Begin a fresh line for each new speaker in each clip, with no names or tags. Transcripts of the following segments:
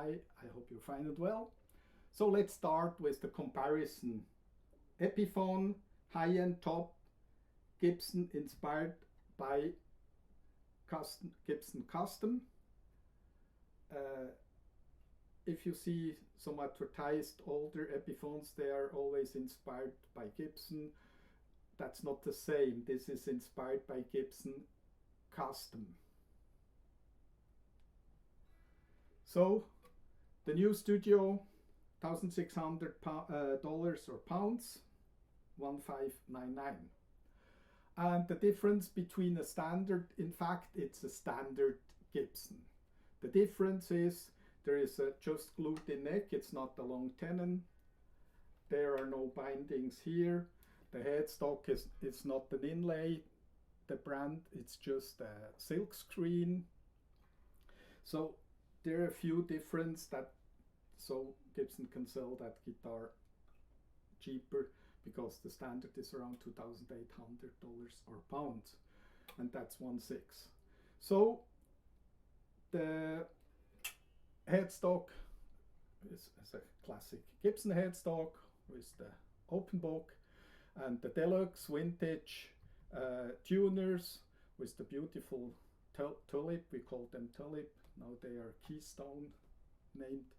Hi, I hope you're fine and well. So let's start with the comparison. Epiphone, high-end top, Gibson inspired by Gibson Custom. If you see some advertised older Epiphones, they are always inspired by Gibson. That's not the same. This is inspired by Gibson Custom. So the new studio, $1,600 or pounds, 1,599. And the difference between a standard, in fact, it's a standard Gibson. The difference is there is a just glued in neck, it's not a long tenon. There are no bindings here. The headstock is not an inlay. The brand, it's just a silk screen. So there are a few differences so Gibson can sell that guitar cheaper, because the standard is around $2,800 or pounds, and that's 1.6. So the headstock is a classic Gibson headstock with the open book, and the deluxe vintage tuners with the beautiful tulip. We call them tulip. Now they are Keystone named.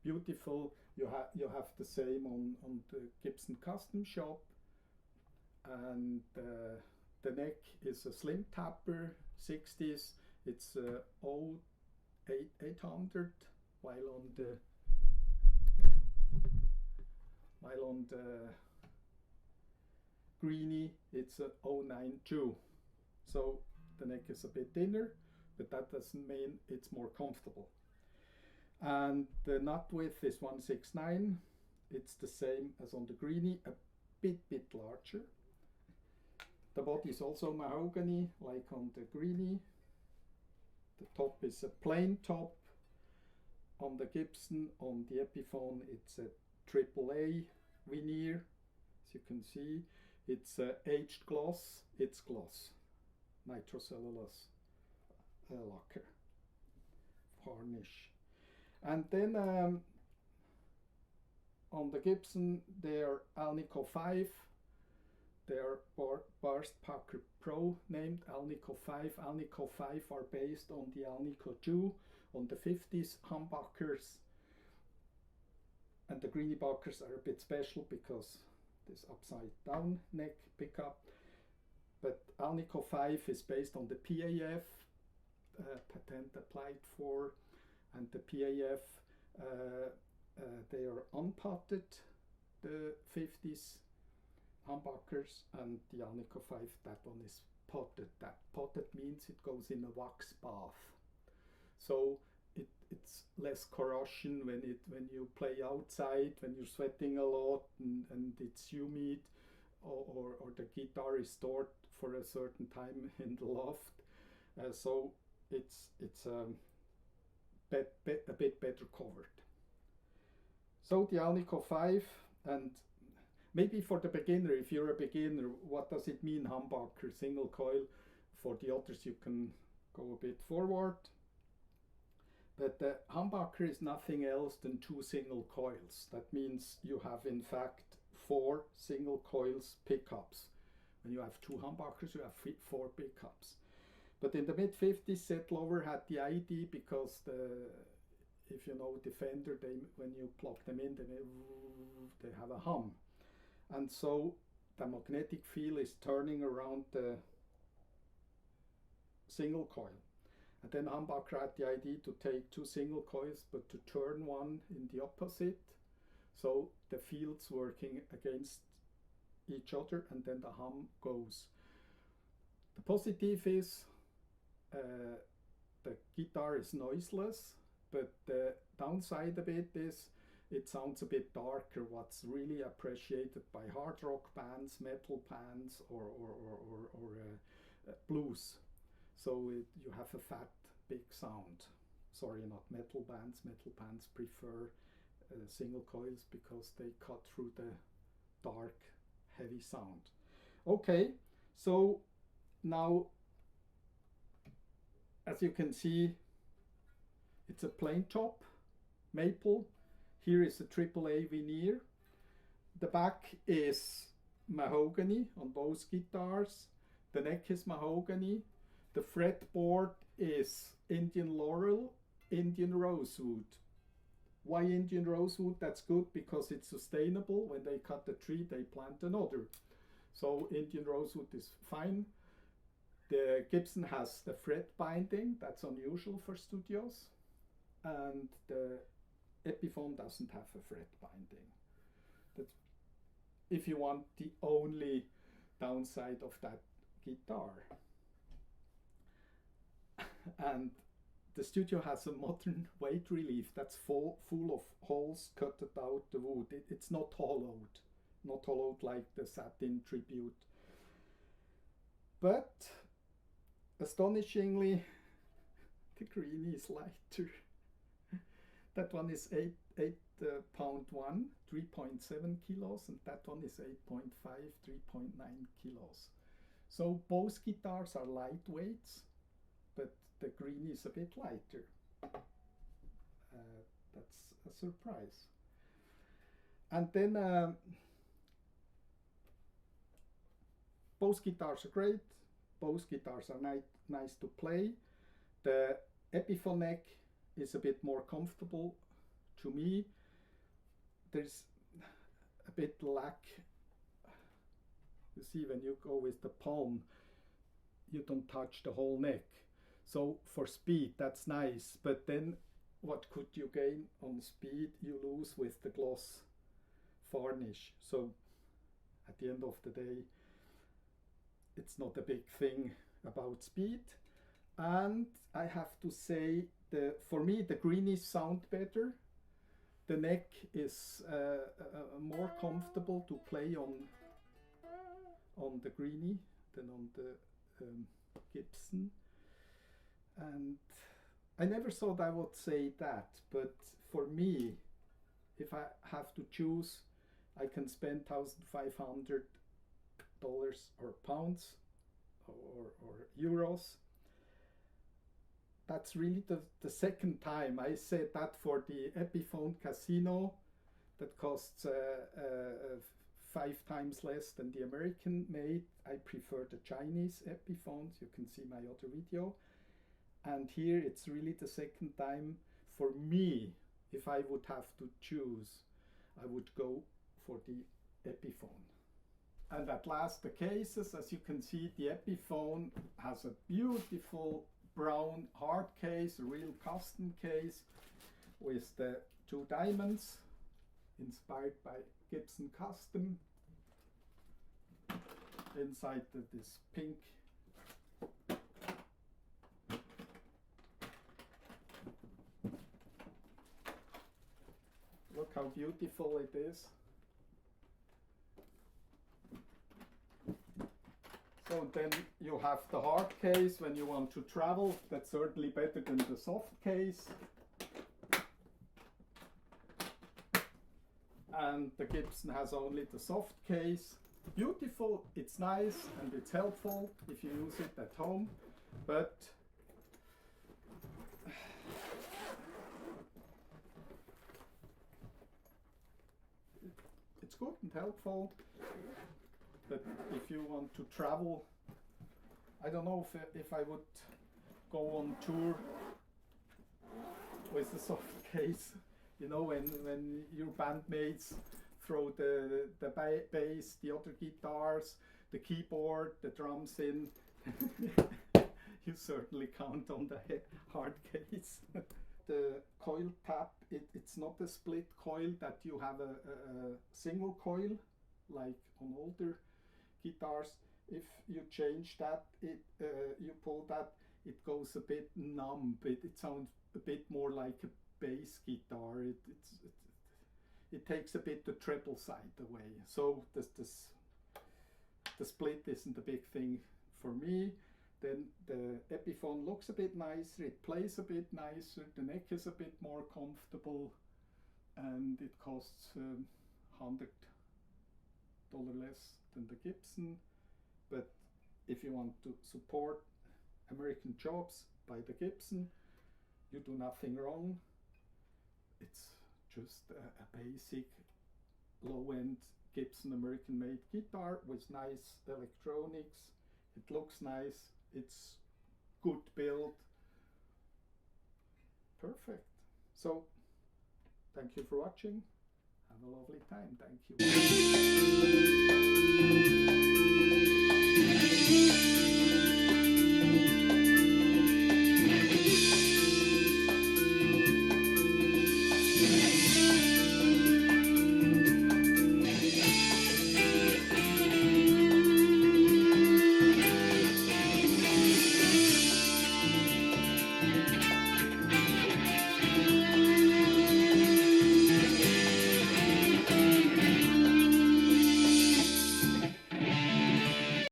Beautiful. You have the same on the Gibson Custom shop, and the neck is a slim tapper 60s. It's 800, while on the Greeny it's a 092. So the neck is a bit thinner, but that doesn't mean it's more comfortable. And the nut width is 169. It's the same as on the Greeny, a bit larger. The body is also mahogany, like on the Greeny. The top is a plain top. On the Gibson, on the Epiphone, it's a AAA veneer. As you can see, it's aged gloss. It's gloss, nitrocellulose lacquer, varnish. And then on the Gibson, they're Alnico 5. They're Burstbucker Pro named Alnico 5. Alnico 5 are based on the Alnico 2 on the 50s humbuckers. And the Greenybuckers are a bit special because this upside down neck pickup. But Alnico 5 is based on the PAF, patent applied for. And the PAF, they are unpotted, the 50s humbuckers, and the Alnico 5, that one is potted. That potted means it goes in a wax bath. So it's less corrosion when you play outside, when you're sweating a lot and it's humid, or the guitar is stored for a certain time in the loft. So it's a bit better covered. So the Alnico 5, and maybe for the beginner, if you're a beginner, what does it mean, humbucker, single coil? For the others you can go a bit forward. But the humbucker is nothing else than 2 single coils. That means you have in fact 4 single coils pickups. When you have 2 humbuckers, you have 4 pickups. But in the mid-50s, Settlover had the idea, because if you know the Fender, when you plug them in, they have a hum. And so the magnetic field is turning around the single coil. And then Humbucker had the idea to take 2 single coils, but to turn one in the opposite. So the field's working against each other, and then the hum goes. The positive is the guitar is noiseless, but the downside of it is it sounds a bit darker, what's really appreciated by hard rock bands, metal bands, or blues. So you have a fat, big sound. Sorry, not metal bands. Metal bands prefer single coils because they cut through the dark, heavy sound. Okay, so now, as you can see, it's a plain top. maple. Here is a AAA veneer. The back is mahogany on both guitars. The neck is mahogany. The fretboard is Indian laurel, Indian rosewood. Why Indian rosewood? That's good because it's sustainable. When they cut the tree, they plant another. So Indian rosewood is fine. The Gibson has the fret binding. That's unusual for studios. And the Epiphone doesn't have a fret binding. That's, if you want, the only downside of that guitar. And the studio has a modern weight relief that's full of holes cut out the wood. It's not hollowed like the satin tribute. But astonishingly, the Greeny is lighter. That one is 8.1, 3.7 kilos, and that one is 8.5, 3.9 kilos. So both guitars are lightweights, but the Greeny is a bit lighter. That's a surprise. And then both guitars are great. Both guitars are nice to play. The Epiphone neck is a bit more comfortable to me. There's a bit lack. You see, when you go with the palm, you don't touch the whole neck. So for speed, that's nice. But then what could you gain on speed? You lose with the gloss varnish. So at the end of the day, it's not a big thing about speed. And I have to say, for me, the Greenies sound better. The neck is more comfortable to play on the Greeny than on the Gibson. And I never thought I would say that, but for me, if I have to choose, I can spend $1,500 or pounds or euros. That's really the second time. I said that for the Epiphone Casino, that costs 5 times less than the American made. I prefer the Chinese Epiphones. You can see my other video. And here it's really the second time. For me, if I would have to choose, I would go for the Epiphone. And at last, the cases. As you can see, the Epiphone has a beautiful brown hard case, a real custom case with the 2 diamonds inspired by Gibson Custom. Inside this pink look how beautiful it is. So then you have the hard case when you want to travel. That's certainly better than the soft case. And the Gibson has only the soft case. Beautiful, it's nice, and it's helpful if you use it at home. But it's good and helpful. But if you want to travel, I don't know if I would go on tour with the soft case. You know, when your bandmates throw the bass, the other guitars, the keyboard, the drums in, you certainly count on the hard case. The coil tap, it's not a split coil that you have a single coil like on older guitars. If you change that, you pull that, it goes a bit numb. It sounds a bit more like a bass guitar. It takes a bit the treble side away. So the split isn't a big thing for me. Then the Epiphone looks a bit nicer, it plays a bit nicer, the neck is a bit more comfortable, and it costs $100 less than the Gibson. But if you want to support American jobs, buy the Gibson. You do nothing wrong. it's just a basic low-end Gibson American-made guitar with nice electronics. It looks nice, it's good build, perfect. So thank you for watching, have a lovely time, thank you.